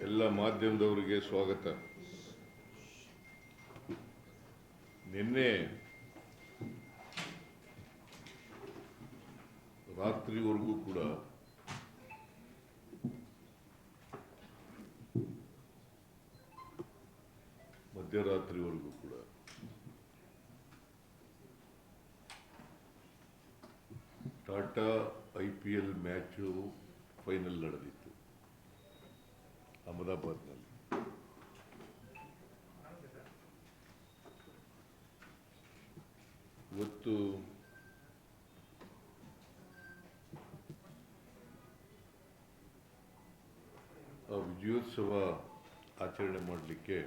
ಎಲ್ಲ ಮಾಧ್ಯಮದವರಿಗೆ ಸ್ವಾಗತ. ನಿನ್ನೆ ರಾತ್ರಿವರೆಗೂ ಕೂಡ ಮಧ್ಯರಾತ್ರಿವರೆಗೂ ಕೂಡ ಟಾಟಾ IPL ಮ್ಯಾಚು ಫೈನಲ್ ನಡೆದಿತ್ತು ಅಹಮದಾಬಾದ್ನಲ್ಲಿ. ಇವತ್ತು ಆ ವಿಜಯೋತ್ಸವ ಆಚರಣೆ ಮಾಡಲಿಕ್ಕೆ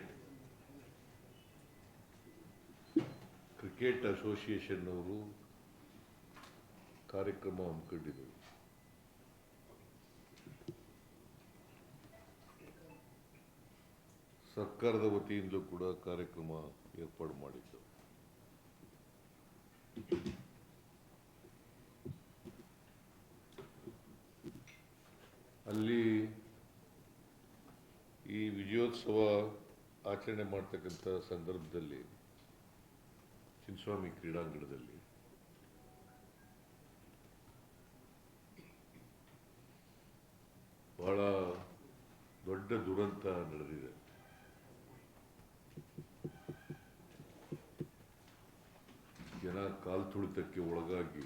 ಕ್ರಿಕೆಟ್ ಅಸೋಸಿಯೇಷನ್ ಅವರು ಕಾರ್ಯಕ್ರಮ ಹಮ್ಮಿಕೊಂಡಿದ್ದರು. ಸರ್ಕಾರದ ವತಿಯಿಂದಲೂ ಕೂಡ ಕಾರ್ಯಕ್ರಮ ಏರ್ಪಾಡು ಮಾಡಿದ್ದು. ಅಲ್ಲಿ ಈ ವಿಜಯೋತ್ಸವ ಆಚರಣೆ ಮಾಡ್ತಕ್ಕಂಥ ಸಂದರ್ಭದಲ್ಲಿ ಚಿನ್ನಸ್ವಾಮಿ ಕ್ರೀಡಾಂಗಣದಲ್ಲಿ ಬಹಳ ದೊಡ್ಡ ದುರಂತ ನಡೆದಿದೆ. ಜನ ಕಾಲು ತುಳಿತಕ್ಕೆ ಒಳಗಾಗಿ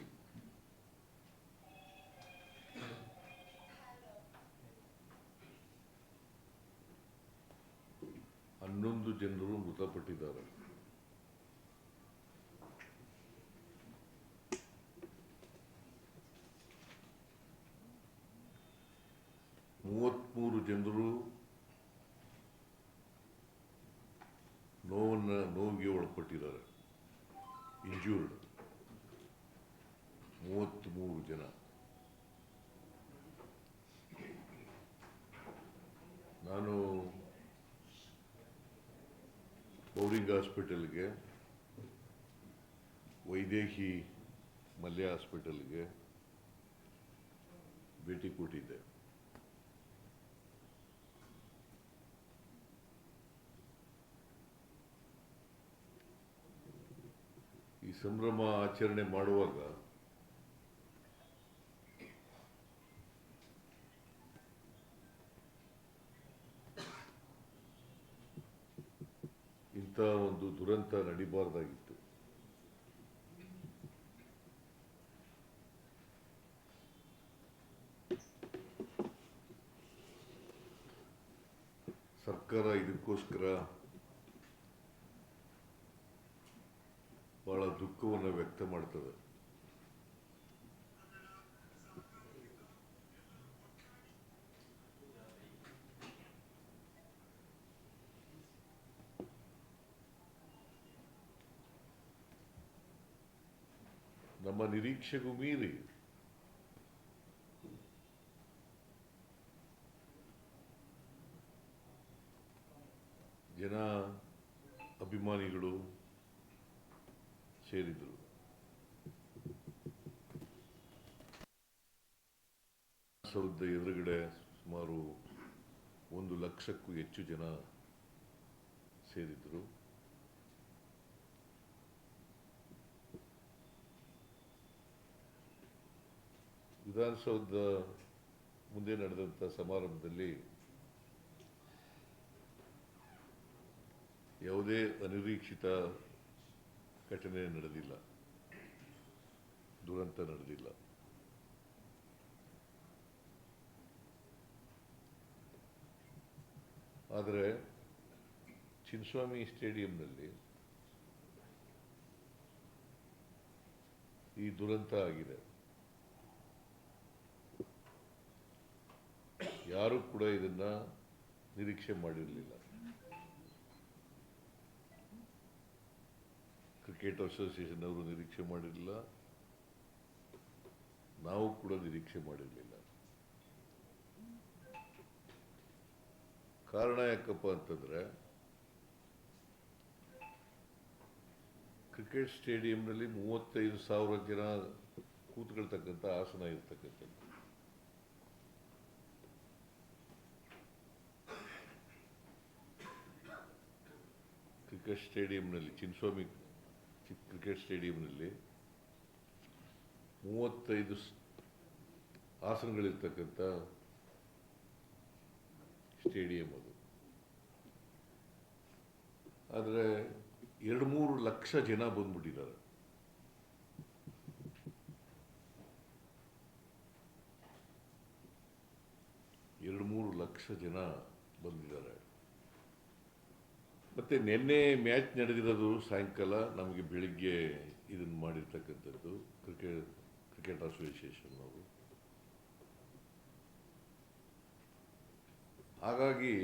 ಹನ್ನೊಂದು ಜನರು ಮೃತಪಟ್ಟಿದ್ದಾರೆ. ಮೂವತ್ಮೂರು ಜನರು ನೋವಿಗೆ ಒಳಪಟ್ಟಿದ್ದಾರೆ. ಇಂಜೂರ್ಡ್ 33 ಜನ. ನಾನು ಬೌರಿಂಗ್ ಹಾಸ್ಪಿಟಲ್ಗೆ, ವೈದೇಹಿ ಮಲ್ಯ ಹಾಸ್ಪಿಟಲ್ಗೆ ಭೇಟಿ ಕೊಟ್ಟಿದ್ದೆ. ಈ ಸಂಭ್ರಮ ಆಚರಣೆ ಮಾಡುವಾಗ ಇಂಥ ಒಂದು ದುರಂತ ನಡಿಬಾರ್ದಾಗಿತ್ತು. ಸರ್ಕಾರ ಇದಕ್ಕೋಸ್ಕರ ಬಹಳ ದುಃಖವನ್ನು ವ್ಯಕ್ತ ಮಾಡ್ತದೆ. ನಮ್ಮ ನಿರೀಕ್ಷೆಗೂ ಮೀರಿ ಜನ, ಅಭಿಮಾನಿಗಳು ಸೇರಿದರು. ವಿಧಾನಸೌಧದ ಎದುರುಗಡೆ ಸುಮಾರು 1 ಲಕ್ಷಕ್ಕೂ ಹೆಚ್ಚು ಜನ ಸೇರಿದ್ರು. ವಿಧಾನಸೌಧದ ಮುಂದೆ ನಡೆದಂಥ ಸಮಾರಂಭದಲ್ಲಿ ಯಾವುದೇ ಅನಿರೀಕ್ಷಿತ ಘಟನೆ ನಡೆದಿಲ್ಲ, ದುರಂತ ನಡೆದಿಲ್ಲ. ಆದರೆ ಚಿನ್ನಸ್ವಾಮಿ ಸ್ಟೇಡಿಯಂನಲ್ಲಿ ಈ ದುರಂತ ಆಗಿದೆ. ಯಾರೂ ಕೂಡ ಇದನ್ನ ನಿರೀಕ್ಷೆ ಮಾಡಿರಲಿಲ್ಲ. ಕ್ರಿಕೆಟ್ ಅಸೋಸಿಯೇಷನ್ ಅವರು ನಿರೀಕ್ಷೆ ಮಾಡಿರಲಿಲ್ಲ, ನಾವು ಕೂಡ ನಿರೀಕ್ಷೆ ಮಾಡಿರಲಿಲ್ಲ. ಕಾರಣ ಯಾಕಪ್ಪ ಅಂತಂದ್ರೆ, ಕ್ರಿಕೆಟ್ ಸ್ಟೇಡಿಯಂನಲ್ಲಿ 35,000 ಜನ ಕೂತ್ಕೊಳ್ತಕ್ಕಂಥ ಆಸನ ಇರ್ತಕ್ಕಂಥದ್ದು. ಚಿಕ್ಕ ಸ್ಟೇಡಿಯಂನಲ್ಲಿ, ಚಿನ್ನಸ್ವಾಮಿ ಚಿಕ್ಕ ಕ್ರಿಕೆಟ್ ಸ್ಟೇಡಿಯಂನಲ್ಲಿ 35 ಆಸನಗಳಿರ್ತಕ್ಕಂಥ ಸ್ಟೇಡಿಯಂ ಅದು. ಆದರೆ 2-3 ಲಕ್ಷ ಜನ ಬಂದ್ಬಿಟ್ಟಿದ್ದಾರೆ. ಲಕ್ಷ ಜನ ಬಂದಿದ್ದಾರೆ. ಮತ್ತೆ ನಿನ್ನೆ ಮ್ಯಾಚ್ ನಡೆದಿರೋದು ಸಾಯಂಕಾಲ, ನಮಗೆ ಬೆಳಿಗ್ಗೆ ಇದನ್ನು ಮಾಡಿರ್ತಕ್ಕಂಥದ್ದು ಕ್ರಿಕೆಟ್ ಅಸೋಸಿಯೇಷನ್ ಅವರು. ಹಾಗಾಗಿ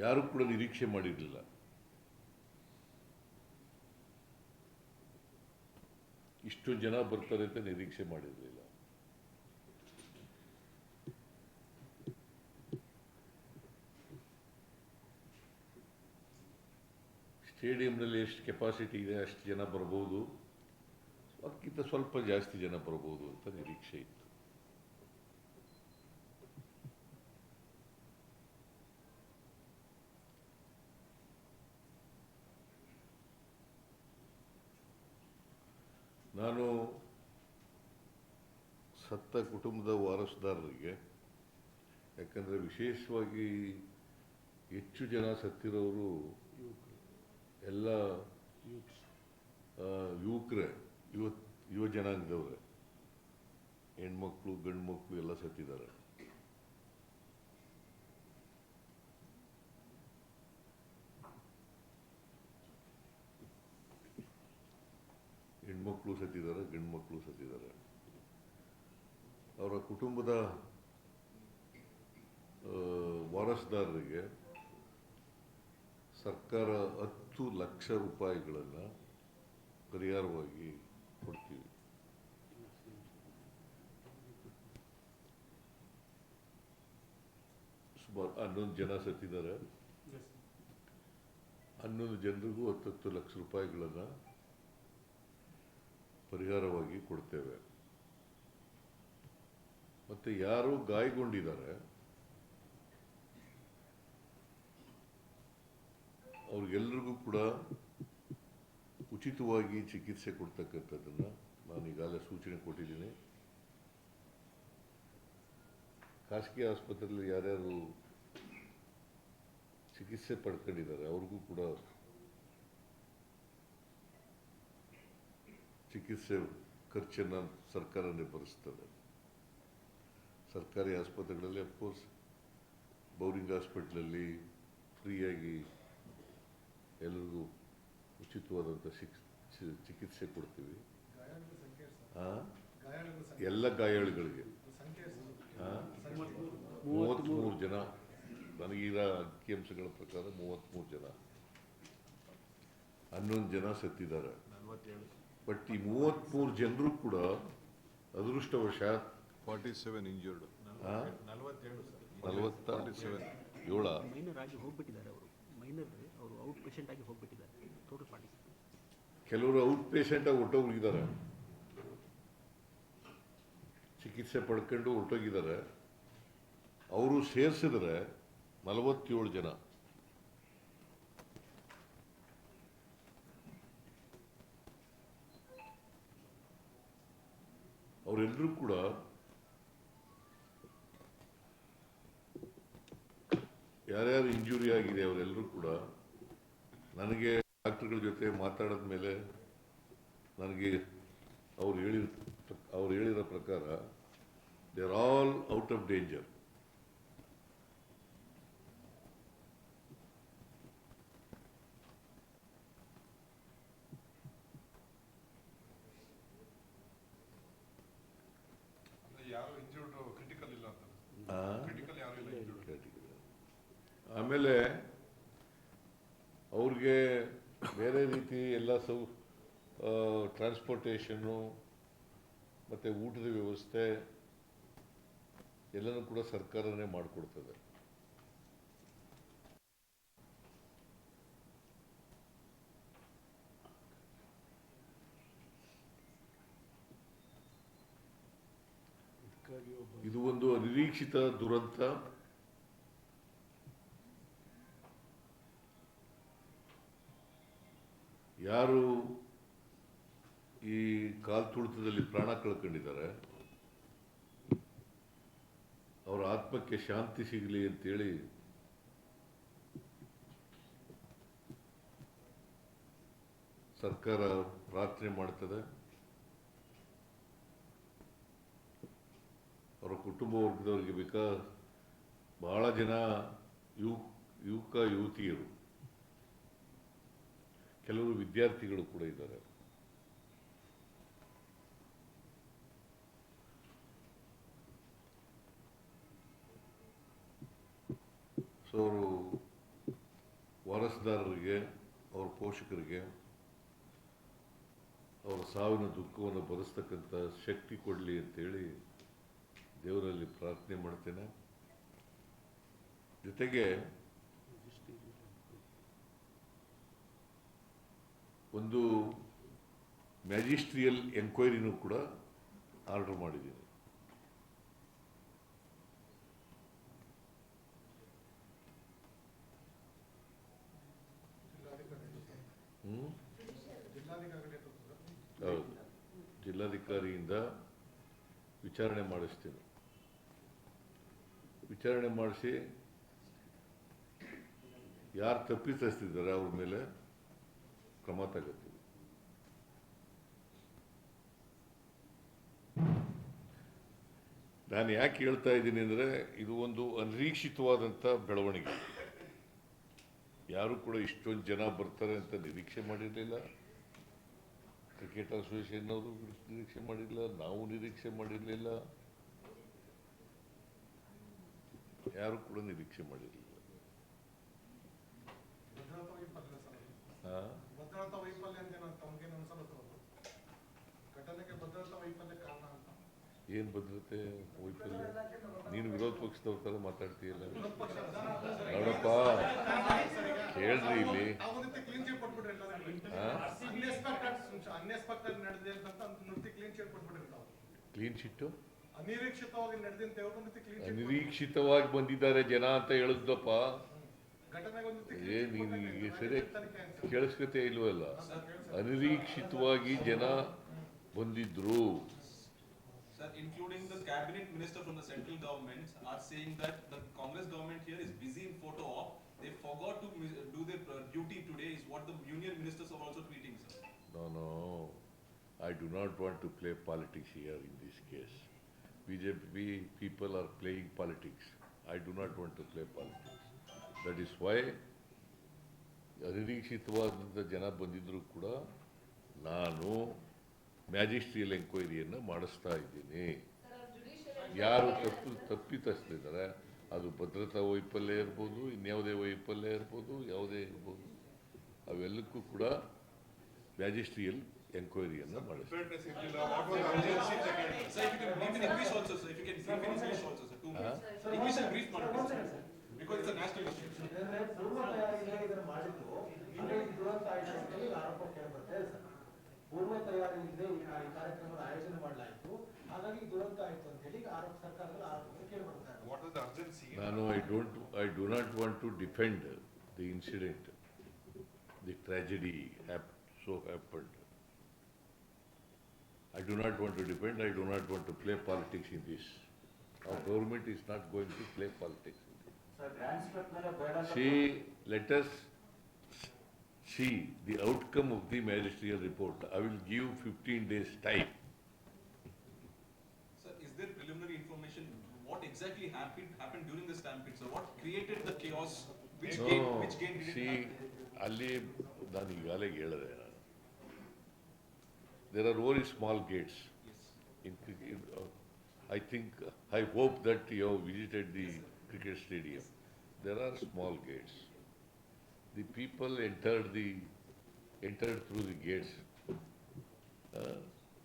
ಯಾರು ಕೂಡ ನಿರೀಕ್ಷೆ ಮಾಡಿರಲಿಲ್ಲ. ಇಷ್ಟು ಜನ ಬರ್ತಾರೆ ಅಂತ ನಿರೀಕ್ಷೆ ಮಾಡಿರಲಿಲ್ಲ. ಸ್ಟೇಡಿಯಂನಲ್ಲಿ ಎಷ್ಟು ಕೆಪಾಸಿಟಿ ಇದೆ ಅಷ್ಟು ಜನ ಬರ್ಬೋದು, ಅದಕ್ಕಿಂತ ಸ್ವಲ್ಪ ಜಾಸ್ತಿ ಜನ ಬರ್ಬೋದು ಅಂತ ನಿರೀಕ್ಷೆ ಇತ್ತು. ನಾನು ಸತ್ತ ಕುಟುಂಬದ ವಾರಸುದಾರರಿಗೆ, ಯಾಕಂದರೆ ವಿಶೇಷವಾಗಿ ಹೆಚ್ಚು ಜನ ಸತ್ತಿರೋರು ಎಲ್ಲ ಯುವಕರೇ, ಯುವ ಜನಾಂಗದವ್ರೆ, ಹೆಣ್ಮಕ್ಳು ಗಂಡು ಮಕ್ಕಳು ಎಲ್ಲ ಸತ್ತಿದ್ದಾರೆ. ಹೆಣ್ಮಕ್ಳು ಸತ್ತಿದ್ದಾರೆ, ಗಂಡು ಮಕ್ಕಳು ಸತ್ತಿದ್ದಾರೆ. ಅವರ ಕುಟುಂಬದ ವಾರಸುದಾರರಿಗೆ ಸರ್ಕಾರ 10 ಲಕ್ಷ ರೂಪಾಯಿಗಳನ್ನು ಪರಿಹಾರವಾಗಿ ಕೊಡ್ತೀವಿ. ಸುಮಾರು 11 ಜನ ಸತ್ತಿದ್ದಾರೆ. 11 ಜನರಿಗೂ 10 ಲಕ್ಷ ರೂಪಾಯಿಗಳನ್ನು ಪರಿಹಾರವಾಗಿ ಕೊಡ್ತೇವೆ. ಮತ್ತೆ ಯಾರು ಗಾಯಗೊಂಡಿದ್ದಾರೆ ಅವ್ರಿಗೆಲ್ಲರಿಗೂ ಕೂಡ ಉಚಿತವಾಗಿ ಚಿಕಿತ್ಸೆ ಕೊಡ್ತಕ್ಕಂಥದ್ದನ್ನು ನಾನು ಈಗಾಗಲೇ ಸೂಚನೆ ಕೊಟ್ಟಿದ್ದೀನಿ. ಖಾಸಗಿ ಆಸ್ಪತ್ರೆಯಲ್ಲಿ ಯಾರ್ಯಾರು ಚಿಕಿತ್ಸೆ ಪಡ್ಕೊಂಡಿದ್ದಾರೆ ಅವ್ರಿಗೂ ಕೂಡ ಚಿಕಿತ್ಸೆ ಖರ್ಚನ್ನು ಸರ್ಕಾರನೇ ಭರಿಸ್ತದೆ. ಸರ್ಕಾರಿ ಆಸ್ಪತ್ರೆಗಳಲ್ಲಿ ಅಫ್ಕೋರ್ಸ್ ಬೌರಿಂಗ್ ಹಾಸ್ಪಿಟ್ಲಲ್ಲಿ ಫ್ರೀಯಾಗಿ ಎಲ್ಲರಿಗೂ ಉಚಿತವಾದಂಥ ಚಿಕಿತ್ಸೆ ಕೊಡ್ತೀವಿ. ಎಲ್ಲ ಗಾಯಾಳುಗಳಿಗೆ 33 ಜನ, ನನಗೀಗ ಅಂಕಿಅಂಶಗಳ ಪ್ರಕಾರ 33 ಜನ, 11 ಜನ ಸತ್ತಿದ್ದಾರೆ. ಬಟ್ ಈ 33 ಜನರು ಕೂಡ ಅದೃಷ್ಟವಶಾತ್ 47 ಇಂಜರ್ಡ್, 47 ಮೈನರ್ ಆಗಿ ಹೋಗ್ಬಿಟ್ಟಿದ್ದಾರೆ. ಅವರು ಔಟ್ ಪೇಷಂಟ್ ಆಗಿ ಹೋಗ್ಬಿಟ್ಟಿದ್ದಾರೆ. ಟೋಟಲ್ 47. ಕೆಲವರು ಔಟ್ ಪೇಷಂಟ್ ಆಗಿ ಹೊರಟೋಗಿದ್ದಾರೆ, ಚಿಕಿತ್ಸೆ ಪಡ್ಕೊಂಡು ಹೊರಟೋಗಿದ್ದಾರೆ. ಅವರು ಸೇರಿಸಿದ್ರೆ 47 ಜನ. ಅವರೆಲ್ಲರೂ ಕೂಡ ಯಾರ್ಯಾರು ಇಂಜುರಿ ಆಗಿದೆ ಅವರೆಲ್ಲರೂ ಕೂಡ ನನಗೆ ಡಾಕ್ಟರ್ಗಳ ಜೊತೆ ಮಾತಾಡಿದ ಮೇಲೆ ನನಗೆ ಅವ್ರು ಹೇಳಿರೋ ಪ್ರಕಾರ they are all out of danger. ಆಮೇಲೆ ಅವ್ರಿಗೆ ಬೇರೆ ರೀತಿ ಎಲ್ಲ ಟ್ರಾನ್ಸ್ಪೋರ್ಟೇಷನ್ನು ಮತ್ತು ಊಟದ ವ್ಯವಸ್ಥೆ ಎಲ್ಲನೂ ಕೂಡ ಸರ್ಕಾರನೇ ಮಾಡಿಕೊಡ್ತದೆ. ಇದು ಒಂದು ಅನಿರೀಕ್ಷಿತ ದುರಂತ. ಯಾರು ಈ ಕಾಲ್ತುಳಿತದಲ್ಲಿ ಪ್ರಾಣ ಕಳ್ಕೊಂಡಿದ್ದಾರೆ ಅವರ ಆತ್ಮಕ್ಕೆ ಶಾಂತಿ ಸಿಗಲಿ ಅಂತೇಳಿ ಸರ್ಕಾರ ಪ್ರಾರ್ಥನೆ ಮಾಡ್ತದೆ. ಅವರ ಕುಟುಂಬ ವರ್ಗದವರಿಗೆ ಬಹಳ ಜನ ಯುವಕ ಯುವತಿಯರು, ಕೆಲವರು ವಿದ್ಯಾರ್ಥಿಗಳು ಕೂಡ ಇದ್ದಾರೆ. ಸೊ ಅವರು ವಾರಸುದಾರರಿಗೆ, ಅವರ ಪೋಷಕರಿಗೆ ಅವರ ಸಾವಿನ ದುಃಖವನ್ನು ಭರಿಸ್ತಕ್ಕಂಥ ಶಕ್ತಿ ಕೊಡಲಿ ಅಂತೇಳಿ ದೇವರಲ್ಲಿ ಪ್ರಾರ್ಥನೆ ಮಾಡ್ತೇನೆ. ಜೊತೆಗೆ ಒಂದು ಮ್ಯಾಜಿಸ್ಟ್ರಿಯಲ್ ಎಂಕ್ವೈರಿನೂ ಕೂಡ ಆರ್ಡರ್ ಮಾಡಿದ್ದೀನಿ. ಹೌದು, ಜಿಲ್ಲಾಧಿಕಾರಿಯಿಂದ ವಿಚಾರಣೆ ಮಾಡಿಸ್ತೀನಿ. ವಿಚಾರಣೆ ಮಾಡಿಸಿ ಯಾರು ತಪ್ಪಿತಸ್ಥರಿದ್ದಾರೆ ಅವ್ರ ಮೇಲೆ ಕ್ರಮ ತಗೋತೀವಿ. ನಾನು ಯಾಕೆ ಹೇಳ್ತಾ ಇದ್ದೀನಿ ಅಂದರೆ, ಇದು ಒಂದು ಅನಿರೀಕ್ಷಿತವಾದಂಥ ಬೆಳವಣಿಗೆ. ಯಾರು ಕೂಡ ಇಷ್ಟೊಂದು ಜನ ಬರ್ತಾರೆ ಅಂತ ನಿರೀಕ್ಷೆ ಮಾಡಿರಲಿಲ್ಲ. ಕ್ರಿಕೆಟ್ ಅಸೋಸಿಯೇಷನ್ ಅವರು ನಿರೀಕ್ಷೆ ಮಾಡಿರಲಿಲ್ಲ, ನಾವು ನಿರೀಕ್ಷೆ ಮಾಡಿರಲಿಲ್ಲ, ಯಾರು ಕೂಡ ನಿರೀಕ್ಷೆ ಮಾಡಿರಲಿಲ್ಲ. ಏನು ಭದ್ರತೆ ವೈಫಲ್ಯ? ನೀನು ವಿರೋಧ ಪಕ್ಷದವ್ರ ಥರ ಮಾತಾಡ್ತೀಯಲ್ಲ. ನೋಡಪ್ಪ, ಹೇಳ್ರಿ ಇಲ್ಲಿ. ಕ್ಲೀನ್ ಚಿಟ್ಟು ಅನಿರೀಕ್ಷಿತವಾಗಿ ಬಂದಿದ್ದಾರೆ ಜನ ಅಂತ ಹೇಳಿದ್ದಪ್ಪ. ನೀನು ಸರಿ ಕೇಳಿಸ್ಕತೆ ಇಲ್ವಲ್ಲ. ಅನಿರೀಕ್ಷಿತವಾಗಿ ಜನ ಬಂದಿದ್ರು. Sir, including the cabinet minister from the central government are saying that the Congress government here is busy in photo op. They forgot to do their duty today is what the union ministers are also tweeting, sir. No. I do not want to play politics here in this case. BJP people are playing politics. I do not want to play politics. That is why ಅನಿರೀಕ್ಷಿತವಾದಂಥ ಜನ ಬಂದಿದ್ದರೂ ಕೂಡ ನಾನು magisterial ಎಂಕ್ವೈರಿಯನ್ನು ಮಾಡಿಸ್ತಾ ಇದ್ದೀನಿ. ಯಾರು ತಪ್ಪಿತಸ್ಥರಿದ್ದಾರೆ, ಅದು ಭದ್ರತಾ ವೈಫಲ್ಯ ಇರ್ಬೋದು, ಇನ್ಯಾವುದೇ ವೈಫಲ್ಯ ಇರ್ಬೋದು, ಯಾವುದೇ ಇರ್ಬೋದು, ಅವೆಲ್ಲಕ್ಕೂ ಕೂಡ ಮ್ಯಾಜಿಸ್ಟ್ರಿಯಲ್ ಎಂಕ್ವೈರಿಯನ್ನು ಮಾಡಿಸ್ತೀನಿ. ಪೂರ್ವ ತಯಾರಿ ಇಲ್ಲದೆ ಈ ಕಾರ್ಯಕ್ರಮದ ಆಯೋಜನೆ ಮಾಡಲಾಯಿತು, ಹಾಗಾಗಿ ದುರಂತ ಆಯಿತು ಅಂತ ಹೇಳಿ ಆರೋಪ ಸರ್ಕಾರದ ಆರೋಪ ಕೇಳಿ ಬರ್ತಾರೆ. ನಾನು I do not want to defend the incident, the tragedy so happened. I do not want to defend. I do not want to play politics in this. Our government is not going to play politics in this. Let us see the outcome of the magisterial report. I will give 15 days time. Sir, is there preliminary information what exactly happened during the stampede? So what created the chaos? Which game did it happen? ಅಲ್ಲಿ ನಾನು ಈಗಾಗಲೇ ಹೇಳಿದೆ, there are very small gates. Yes. I hope that you have visited the cricket stadium. There are small gates. The people entered through the gates.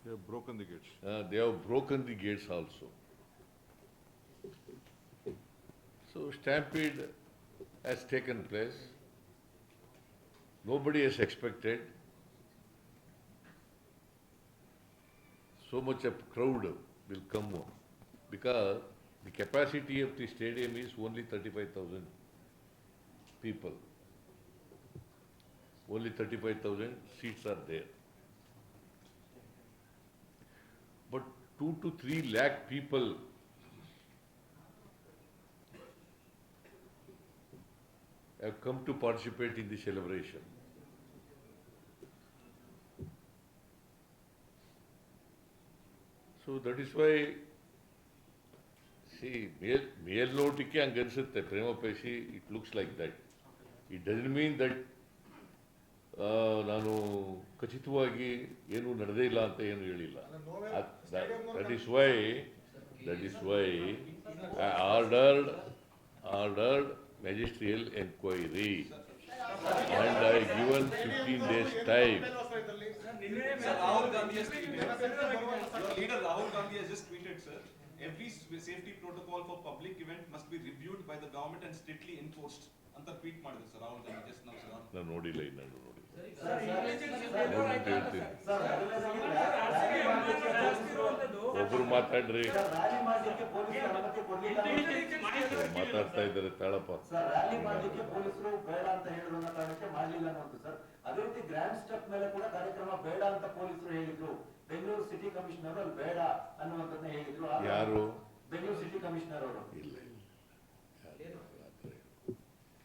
They have broken the gates. They have broken the gates also. So stampede has taken place. Nobody has expected so much of crowd will come, because the capacity of the stadium is only 35,000 people. only 35,000 seats are there. But 2 to 3 lakh people have come to participate in the celebration. So that is why, see, ಮೇಲ್ನೋಟಕ್ಕೆ ಹಂಗೆ ಅನ್ಸುತ್ತೆ, ಪ್ರೇಮ ಪೇಶಿ, it looks like that. It doesn't mean that ನಾನು ಖಚಿತವಾಗಿ ಏನು ನಡೆದೇ ಇಲ್ಲ ಅಂತ ಏನು ಹೇಳಿಲ್ಲ. That is why I ordered magisterial inquiry and I given 15 days time. Sir, Rahul Gandhi has tweeted. Your leader Rahul Gandhi has just tweeted, sir. Every safety protocol for public event must be reviewed by the government and strictly enforced. ಅಂತ tweet ಮಾಡಿದ್ರು sir Rahul Gandhi just now, sir. ನಾನು ನೋಡಿಲ್ಲ, ಇನ್ನಾನು ನೋಡಿಲ್ಲ. ಒಬ್ರು ಮಾತಾಡ್ರಿ, ಮಾತಾಡ್ತಾ ಇದ್ದಾರೆ, ತಾಳಪ್ಪ. Sir, rally ಮಾಡಲಿಕ್ಕೆ ಪೊಲೀಸರು ಬೇಡ ಅಂತ ಹೇಳಿದ್ರು ಅನ್ನೋ ಕಾರಣಕ್ಕೆ ಮಾಡಲಿಲ್ಲ ಅನ್ನೋದು ಸರ್. ಅದೇ ರೀತಿ ಗ್ರ್ಯಾಂಡ್ ಸ್ಟೆಪ್ ಮೇಲೆ ಕೂಡ ಕಾರ್ಯಕ್ರಮ ಬೇಡ ಅಂತ ಪೊಲೀಸರು ಹೇಳಿದ್ರು. ಬೆಂಗಳೂರು ಸಿಟಿ ಕಮಿಷನರ್ ಅಲ್ಲಿ ಬೇಡ ಅನ್ನುವಂಥದ್ದನ್ನ ಹೇಳಿದ್ರು. ಯಾರು? ಬೆಂಗಳೂರು ಸಿಟಿ ಕಮಿಷನರ್ ಅವರು. ಇಲ್ಲ,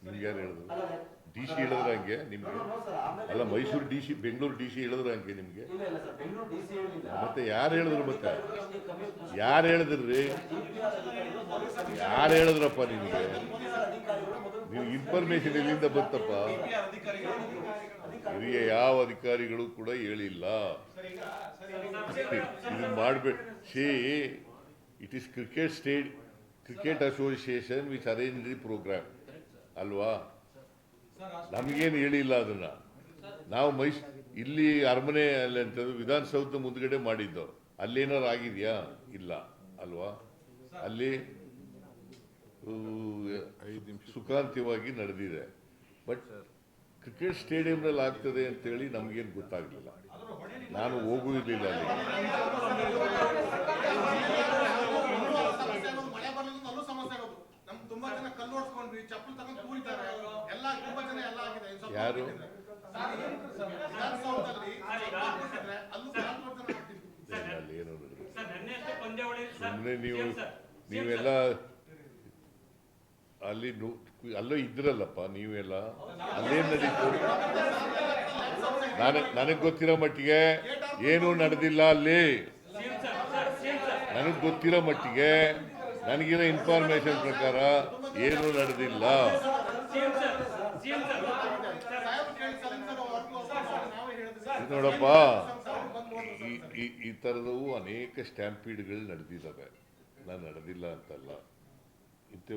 ನಿಮ್ಗೆ ಯಾರು ಹೇಳಿದ್ರು? ಡಿ ಸಿ ಹೇಳಿದ್ರ ಹಂಗೆ ನಿಮ್ಗೆ? ಅಲ್ಲ, Mysuru D C, Bengaluru D C ಹೇಳಿದ್ರ ಹಂಗೆ ನಿಮ್ಗೆ? ಮತ್ತೆ ಯಾರು ಹೇಳಿದ್ರು? ಮತ್ತೆ ಯಾರು ಹೇಳಿದ್ರಿ? ಯಾರು ಹೇಳಿದ್ರಪ್ಪ ನಿಮ್ಗೆ? ನೀವು ಇನ್ಫಾರ್ಮೇಶನ್ ಎಲ್ಲಿಂದ ಬಂತಪ್ಪ? ಹಿರಿಯ ಯಾವ ಅಧಿಕಾರಿಗಳು ಕೂಡ ಹೇಳಿಲ್ಲ. ಇದನ್ನ ಮಾಡ್ಬೇಕು. See, it is cricket association which arrange the program ಅಲ್ವಾ? ನಮಗೇನು ಹೇಳಿಲ್ಲ ಅದನ್ನ. ನಾವು ಇಲ್ಲಿ ಅರಮನೆ ಅಲ್ಲಿ ಅಂತ ವಿಧಾನಸೌಧ ಮುಂದ್ಗಡೆ ಮಾಡಿದ್ದು. ಅಲ್ಲೇನಾರು ಆಗಿದೆಯಾ? ಇಲ್ಲ ಅಲ್ವಾ? ಅಲ್ಲಿ ಸುಖಾಂತ್ಯವಾಗಿ ನಡೆದಿದೆ. ಬಟ್ ಕ್ರಿಕೆಟ್ ಸ್ಟೇಡಿಯಂನಲ್ಲಿ ಆಗ್ತದೆ ಅಂತೇಳಿ ನಮಗೇನು ಗೊತ್ತಾಗಲಿಲ್ಲ. ನಾನು ಹೋಗುವುದಿಲ್ಲ ಅಲ್ಲಿ. ಯಾರು? ಏನು ಸುಮ್ಮನೆ ನೀವೆಲ್ಲ ಅಲ್ಲಿ ಅಲ್ಲೋ ಇದ್ರಲ್ಲಪ್ಪ ನೀವೆಲ್ಲ. ಅಲ್ಲೇನು ನಡೀತು? ನನಗೆ ಗೊತ್ತಿರೋ ಮಟ್ಟಿಗೆ ಏನೂ ನಡೆದಿಲ್ಲ ಅಲ್ಲಿ. ನನಗೆ ಗೊತ್ತಿರೋ ಮಟ್ಟಿಗೆ, ನನಗಿರೋ ಇನ್ಫಾರ್ಮೇಶನ್ ಪ್ರಕಾರ ಏನೂ ನಡೆದಿಲ್ಲ. ನೋಡಪ್ಪ, ಈ ಥರದವು ಅನೇಕ ಸ್ಟ್ಯಾಂಪೀಡ್ಗಳು ನಡೆದಿದ್ದಾವೆ. ನಾನು ನಡೆದಿಲ್ಲ ಅಂತಲ್ಲ. ಇಂಥ